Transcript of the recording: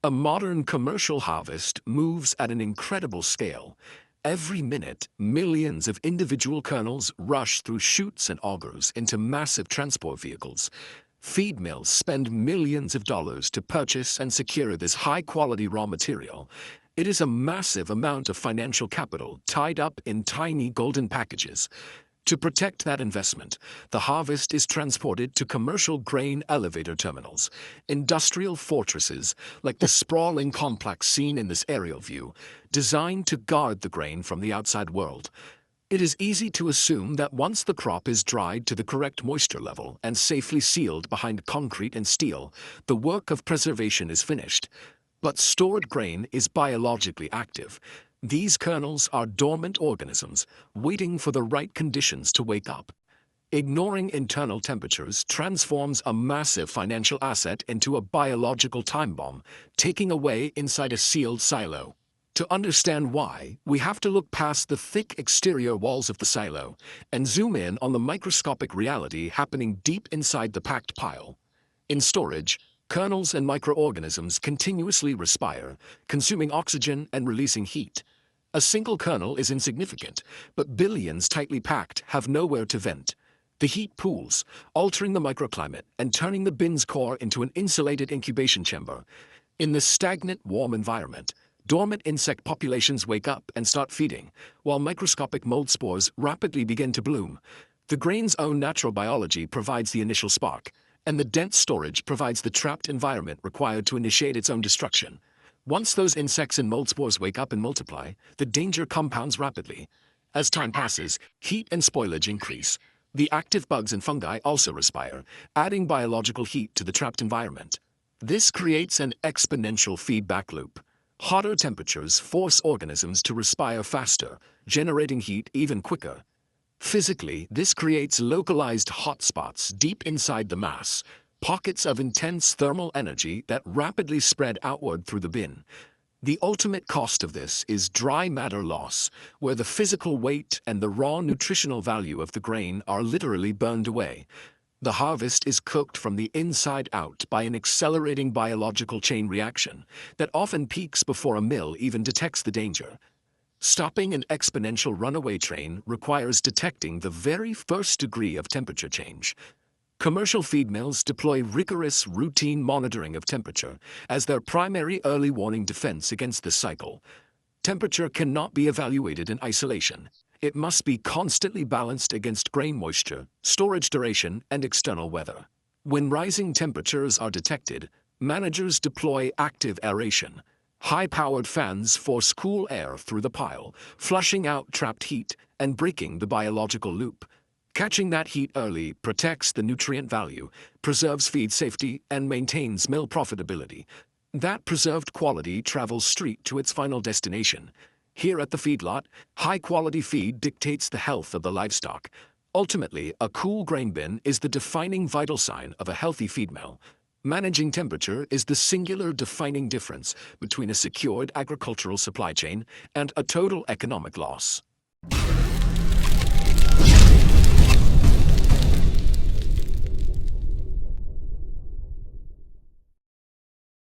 A modern commercial harvest moves at an incredible scale. Every minute, millions of individual kernels rush through chutes and augers into massive transport vehicles. Feed mills spend millions of dollars to purchase and secure this high-quality raw material. It is a massive amount of financial capital tied up in tiny golden packages. To protect that investment, the harvest is transported to commercial grain elevator terminals, industrial fortresses like the sprawling complex seen in this aerial view, designed to guard the grain from the outside world. It is easy to assume that once the crop is dried to the correct moisture level and safely sealed behind concrete and steel, the work of preservation is finished. But stored grain is biologically active. These kernels are dormant organisms, waiting for the right conditions to wake up. Ignoring internal temperatures transforms a massive financial asset into a biological time bomb, taking away inside a sealed silo. To understand why, we have to look past the thick exterior walls of the silo and zoom in on the microscopic reality happening deep inside the packed pile. In storage, kernels and microorganisms continuously respire, consuming oxygen and releasing heat. A single kernel is insignificant, but billions tightly packed have nowhere to vent. The heat pools, altering the microclimate and turning the bin's core into an insulated incubation chamber. In this stagnant, warm environment, dormant insect populations wake up and start feeding, while microscopic mold spores rapidly begin to bloom. The grain's own natural biology provides the initial spark, and the dense storage provides the trapped environment required to initiate its own destruction. Once those insects and mold spores wake up and multiply, the danger compounds rapidly. As time passes, heat and spoilage increase. The active bugs and fungi also respire, adding biological heat to the trapped environment. This creates an exponential feedback loop. Hotter temperatures force organisms to respire faster, generating heat even quicker. Physically, this creates localized hotspots deep inside the mass, pockets of intense thermal energy that rapidly spread outward through the bin. The ultimate cost of this is dry matter loss, where the physical weight and the raw nutritional value of the grain are literally burned away. The harvest is cooked from the inside out by an accelerating biological chain reaction that often peaks before a mill even detects the danger. Stopping an exponential runaway train requires detecting the very first degree of temperature change. Commercial feed mills deploy rigorous routine monitoring of temperature as their primary early warning defense against this cycle. Temperature cannot be evaluated in isolation. It must be constantly balanced against grain moisture, storage duration, and external weather. When rising temperatures are detected, managers deploy active aeration. High-powered fans force cool air through the pile, flushing out trapped heat and breaking the biological loop. Catching that heat early protects the nutrient value, preserves feed safety, and maintains mill profitability. That preserved quality travels straight to its final destination. Here at the feedlot, high-quality feed dictates the health of the livestock. Ultimately, a cool grain bin is the defining vital sign of a healthy feed mill. Managing temperature is the singular defining difference between a secured agricultural supply chain and a total economic loss.